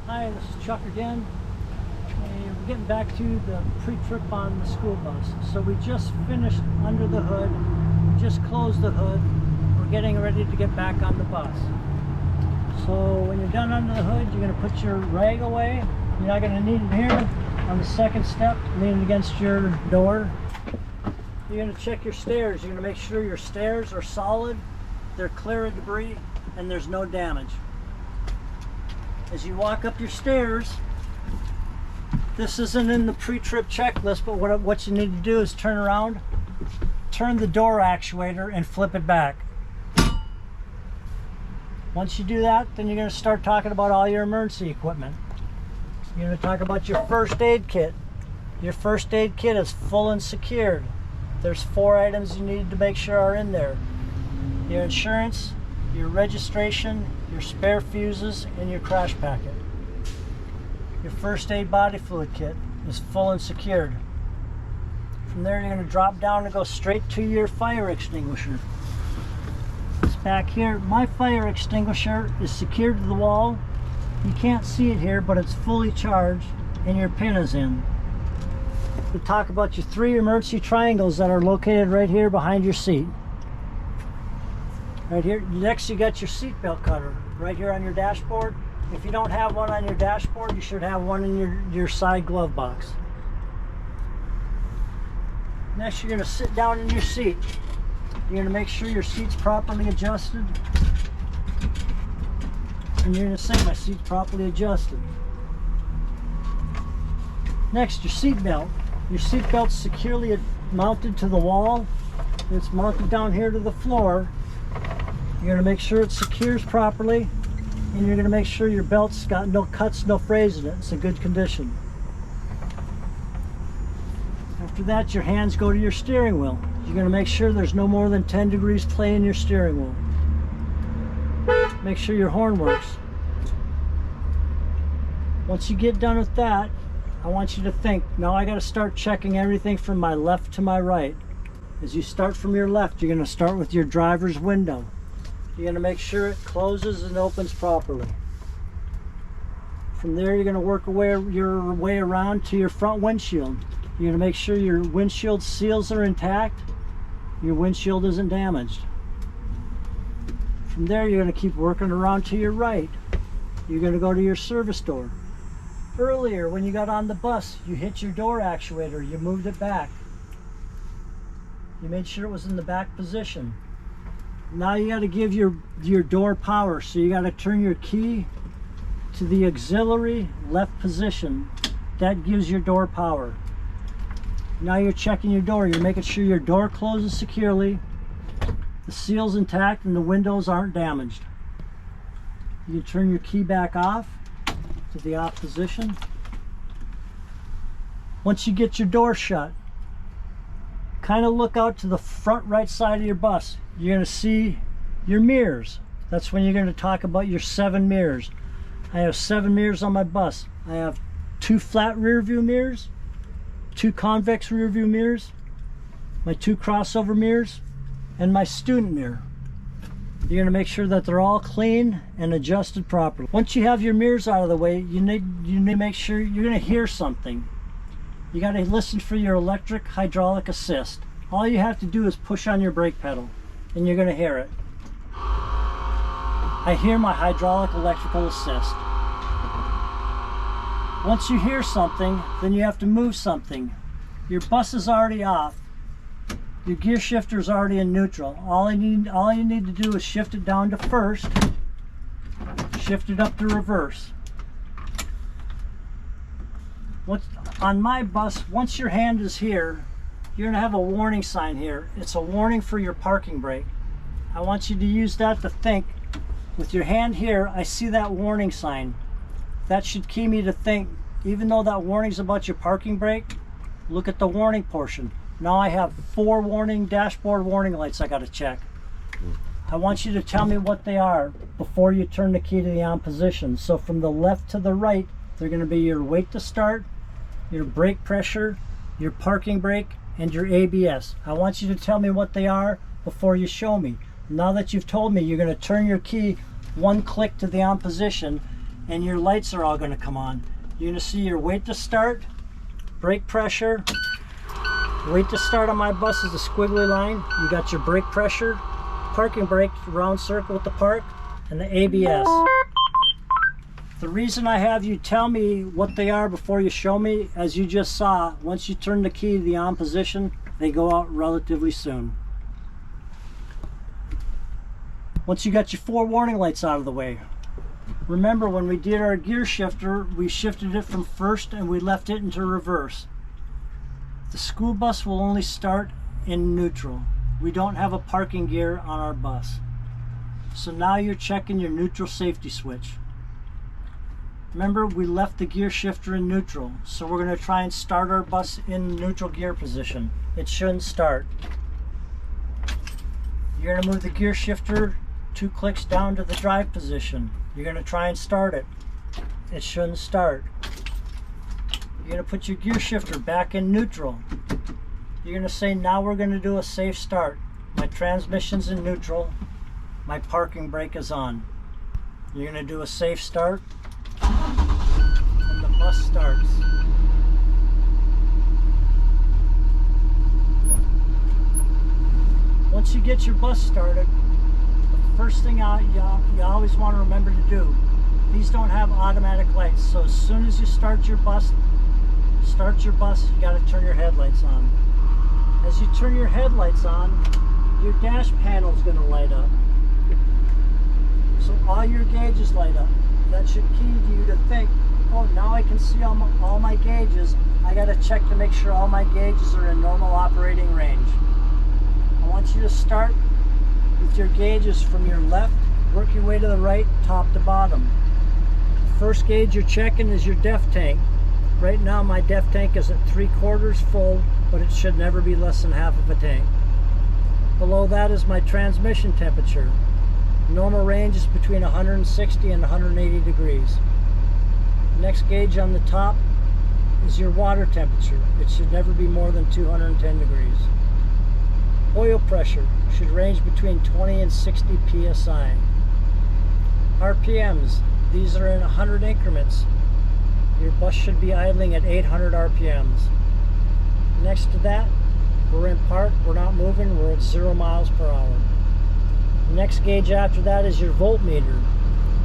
Hi, this is Chuck again. And we're getting back to the pre-trip on the school bus. So we just finished under the hood, we just closed the hood, we're getting ready to get back on the bus. So when you're done under the hood, you're going to put your rag away. You're not going to need it here. On the second step, lean it against your door. You're going to check your stairs. You're going to make sure your stairs are solid, they're clear of debris, and there's no damage. As you walk up your stairs, this isn't in the pre-trip checklist, but what you need to do is turn around, turn the door actuator, and flip it back. Once you do that, then you're going to start talking about all your emergency equipment. You're going to talk about your first aid kit. Your first aid kit is full and secured. There's 4 items you need to make sure are in there. Your insurance, your registration, your spare fuses, and your crash packet. Your first aid body fluid kit is full and secured. From there, you're going to drop down and go straight to your fire extinguisher. It's back here. My fire extinguisher is secured to the wall. You can't see it here, but it's fully charged and your pin is in. We'll talk about your 3 emergency triangles that are located right here behind your seat. Right here. Next, you got your seatbelt cutter right here on your dashboard. If you don't have one on your dashboard, you should have one in your side glove box. Next, you're going to sit down in your seat. You're going to make sure your seat's properly adjusted. And you're going to say my seat's properly adjusted. Next, your seat belt. Your seat belt's securely mounted to the wall. It's mounted down here to the floor. You're going to make sure it secures properly, and you're going to make sure your belt's got no cuts, no frays in it. It's in good condition. After that, your hands go to your steering wheel. You're going to make sure there's no more than 10 degrees play in your steering wheel. Make sure your horn works. Once you get done with that, I want you to think, now I got to start checking everything from my left to my right. As you start from your left, you're going to start with your driver's window. You're going to make sure it closes and opens properly. From there, you're going to work your way around to your front windshield. You're going to make sure your windshield seals are intact, your windshield isn't damaged. From there, you're going to keep working around to your right. You're going to go to your service door. Earlier, when you got on the bus, you hit your door actuator, you moved it back. You made sure it was in the back position. Now you got to give your door power, so you got to turn your key to the auxiliary left position. That gives your door power. Now you're checking your door. You're making sure your door closes securely, the seal's intact, and the windows aren't damaged. You turn your key back off to the off position. Once you get your door shut, kind of look out to the front right side of your bus. You're going to see your mirrors. That's when you're going to talk about your 7 mirrors. I have 7 mirrors on my bus. I have 2 flat rear view mirrors, 2 convex rear view mirrors, my 2 crossover mirrors, and my student mirror. You're going to make sure that they're all clean and adjusted properly. Once you have your mirrors out of the way, you need to make sure you're going to hear something. You got to listen for your electric hydraulic assist. All you have to do is push on your brake pedal and you're going to hear it. I hear my hydraulic electrical assist. Once you hear something, then you have to move something. Your bus is already off. Your gear shifter is already in neutral. All you need to do is shift it down to first, shift it up to reverse. On my bus, once your hand is here, you're going to have a warning sign here. It's a warning for your parking brake. I want you to use that to think. With your hand here, I see that warning sign. That should key me to think, even though that warning's about your parking brake, look at the warning portion. Now I have 4 dashboard warning lights I got to check. I want you to tell me what they are before you turn the key to the on position. So from the left to the right, they're going to be your wait to start, your brake pressure, your parking brake, and your ABS. I want you to tell me what they are before you show me. Now that you've told me, you're going to turn your key 1 click to the on position, and your lights are all going to come on. You're going to see your wait to start, brake pressure. Wait to start on my bus is the squiggly line. You got your brake pressure, parking brake, round circle with the park, and the ABS. The reason I have you tell me what they are before you show me, as you just saw, once you turn the key to the on position, they go out relatively soon. Once you got your 4 warning lights out of the way, remember when we did our gear shifter, we shifted it from first and we left it into reverse. The school bus will only start in neutral. We don't have a parking gear on our bus. So now you're checking your neutral safety switch. Remember, we left the gear shifter in neutral, so we're going to try and start our bus in neutral gear position. It shouldn't start. You're going to move the gear shifter 2 clicks down to the drive position. You're going to try and start it. It shouldn't start. You're going to put your gear shifter back in neutral. You're going to say, now we're going to do a safe start. My transmission's in neutral. My parking brake is on. You're going to do a safe start. And the bus starts. Once you get your bus started, the first thing you always want to remember to do, these don't have automatic lights, so as soon as you start your bus, you got to turn your headlights on. As you turn your headlights on, your dash panel is going to light up. So all your gauges light up. That should key to you to think, oh, now I can see all my gauges. I got to check to make sure all my gauges are in normal operating range. I want you to start with your gauges from your left, work your way to the right, top to bottom. The first gauge you're checking is your DEF tank. Right now my DEF tank is at 3/4 full, but it should never be less than half of a tank. Below that is my transmission temperature. Normal range is between 160 and 180 degrees. Next gauge on the top is your water temperature. It should never be more than 210 degrees. Oil pressure should range between 20 and 60 psi. RPMs, these are in 100 increments. Your bus should be idling at 800 RPMs. Next to that, we're in park, we're not moving, we're at 0 miles per hour. Next gauge after that is your voltmeter.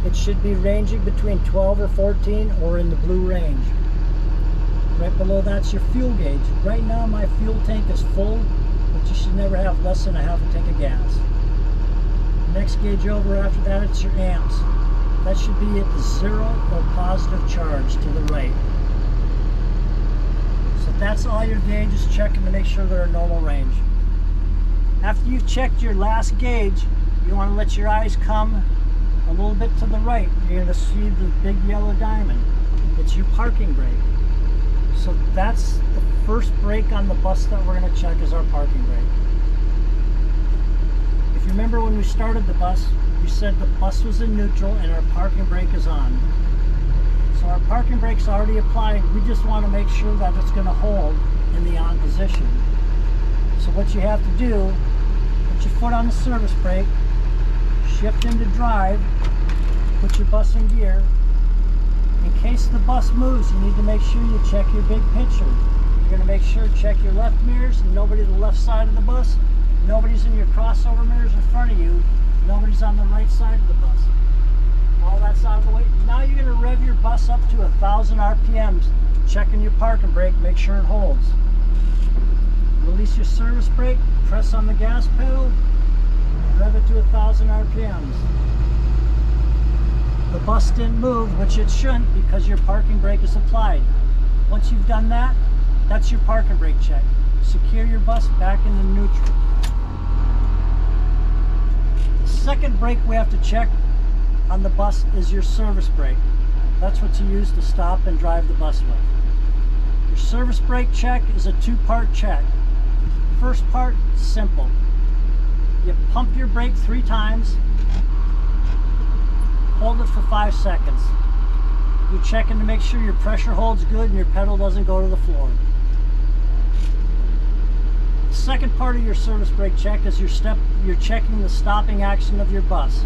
It should be ranging between 12 or 14 or in the blue range. Right below that's your fuel gauge. Right now my fuel tank is full, but you should never have less than a half a tank of gas. Next gauge over after that, it's your amps. That should be at the 0 or positive charge to the right. So that's all your gauges, checking to make sure they're in normal range. After you've checked your last gauge, you want to let your eyes come a little bit to the right. You're going to see the big yellow diamond. It's your parking brake. So that's the first brake on the bus that we're going to check is our parking brake. If you remember when we started the bus, we said the bus was in neutral and our parking brake is on. So our parking brake's already applied. We just want to make sure that it's going to hold in the on position. So what you have to do, put your foot on the service brake, shift into drive, put your bus in gear. In case the bus moves, you need to make sure you check your big picture. You're going to make sure check your left mirrors, and nobody to the left side of the bus. Nobody's in your crossover mirrors in front of you. Nobody's on the right side of the bus. All that's out of the way. Now you're going to rev your bus up to 1,000 RPMs, checking your parking brake, make sure it holds. Release your service brake, press on the gas pedal, rev it to 1,000 RPMs. The bus didn't move, which it shouldn't because your parking brake is applied. Once you've done that, that's your parking brake check. Secure your bus back into neutral. The second brake we have to check on the bus is your service brake. That's what you use to stop and drive the bus with. Your service brake check is a 2-part check. First part, simple. You pump your brake 3 times, hold it for 5 seconds. You're checking to make sure your pressure holds good and your pedal doesn't go to the floor. The second part of your service brake check is you're checking the stopping action of your bus.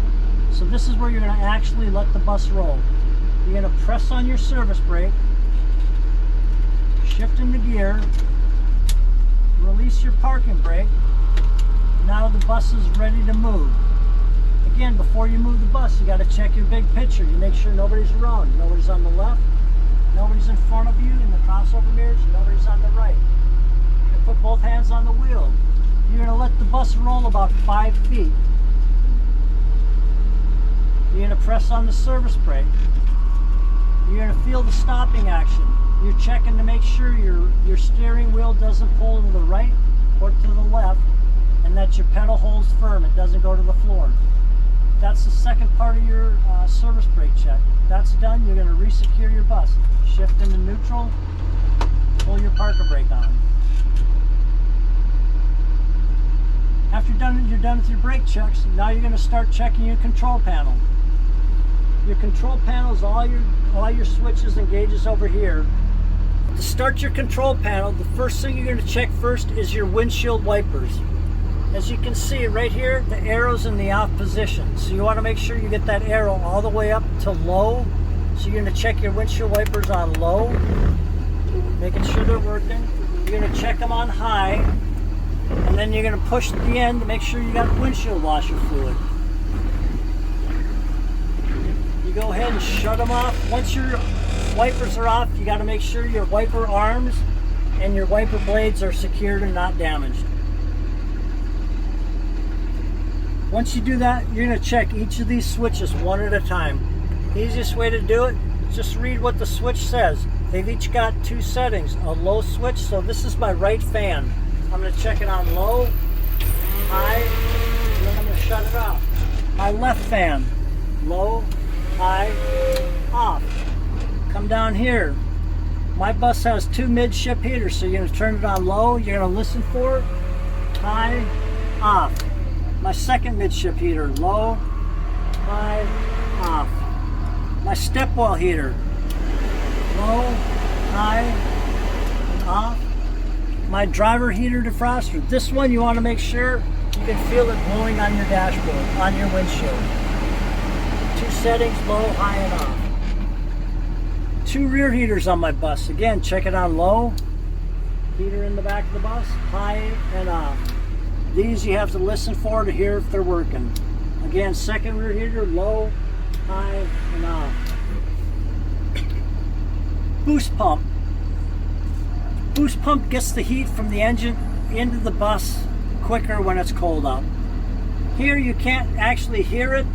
So this is where you're going to actually let the bus roll. You're going to press on your service brake, shift into gear, release your parking brake. Now the bus is ready to move. Again, before you move the bus, you got to check your big picture. You make sure nobody's around. Nobody's on the left, nobody's in front of you in the crossover mirrors, nobody's on the right. You're going to put both hands on the wheel. You're going to let the bus roll about 5 feet. You're going to press on the service brake. You're going to feel the stopping action. You're checking to make sure your steering wheel doesn't pull to the right or to the left, and that your pedal holds firm. It doesn't go to the floor. That's the second part of your service brake check. That's done. You're going to resecure your bus. Shift into neutral. Pull your parker brake on. After you're done with your brake checks, now you're going to start checking your control panel. Your control panel is all your switches and gauges over here. To start your control panel, the first thing you're going to check first is your windshield wipers. As you can see right here, the arrow's in the off position. So you want to make sure you get that arrow all the way up to low. So you're going to check your windshield wipers on low, making sure they're working. You're going to check them on high, and then you're going to push the end to make sure you got windshield washer fluid. You go ahead and shut them off. Once your wipers are off, you got to make sure your wiper arms and your wiper blades are secured and not damaged. Once you do that, you're going to check each of these switches one at a time. The easiest way to do it, just read what the switch says. They've each got 2 settings. A low switch, so this is my right fan. I'm going to check it on low, high, and then I'm going to shut it off. My left fan, low, high, off. Come down here. My bus has 2 midship heaters, so you're going to turn it on low. You're going to listen for it, high, off. My second midship heater, low, high, off. My stepwell heater, low, high, and off. My driver heater defroster. This one you want to make sure you can feel it blowing on your dashboard, on your windshield. 2 settings, low, high, and off. 2 rear heaters on my bus. Again, check it on low. Heater in the back of the bus, high and off. These you have to listen for to hear if they're working. Again, second rear heater, low, high, and off. Boost pump. Boost pump gets the heat from the engine into the bus quicker when it's cold out. Here you can't actually hear it,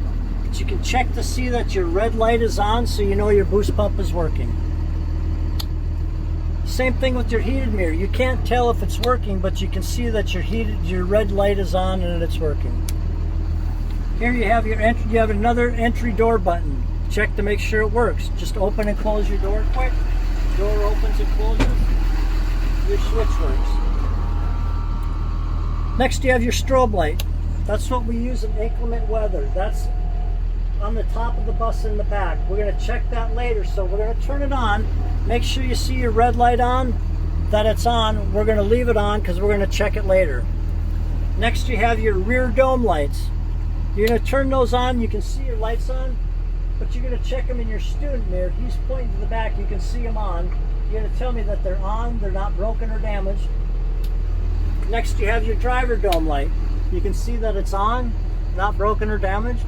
but you can check to see that your red light is on so you know your boost pump is working. Same thing with your heated mirror. You can't tell if it's working, but you can see that your red light is on and it's working. Here you have another entry door button. Check to make sure it works. Just open and close your door quick. Door opens and closes. Your switch works. Next you have your strobe light. That's what we use in inclement weather. That's on the top of the bus in the back. We're going to check that later, so we're going to turn it on. Make sure you see your red light on, that it's on. We're going to leave it on because we're going to check it later. Next you have your rear dome lights. You're going to turn those on. You can see your lights on, but you're going to check them in your student mirror. He's pointing to the back. You can see them on. You're going to tell me that they're on, they're not broken or damaged. Next you have your driver dome light. You can see that it's on, not broken or damaged.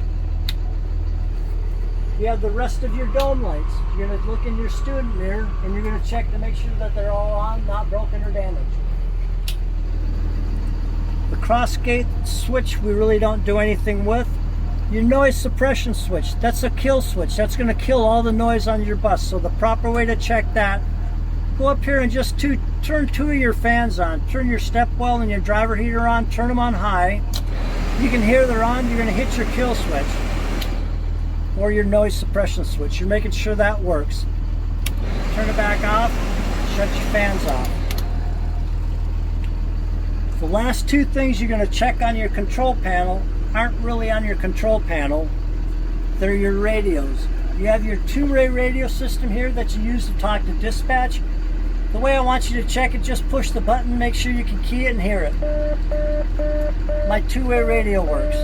You have the rest of your dome lights. You're going to look in your student mirror and you're going to check to make sure that they're all on, not broken or damaged. The cross gate switch we really don't do anything with. Your noise suppression switch, that's a kill switch. That's going to kill all the noise on your bus. So the proper way to check that, go up here and just turn 2 of your fans on. Turn your stepwell and your driver heater on, turn them on high. You can hear they're on, you're going to hit your kill switch or your noise suppression switch. You're making sure that works. Turn it back off, shut your fans off. The last 2 things you're going to check on your control panel aren't really on your control panel. They're your radios. You have your 2-way radio system here that you use to talk to dispatch. The way I want you to check it, just push the button, make sure you can key it and hear it. My 2-way radio works.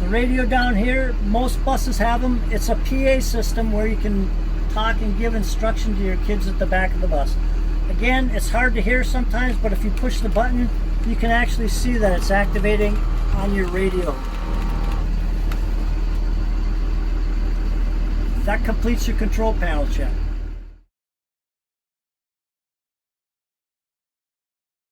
The radio down here, most buses have them. It's a PA system where you can talk and give instruction to your kids at the back of the bus. Again, it's hard to hear sometimes, but if you push the button, you can actually see that it's activating on your radio. That completes your control panel check.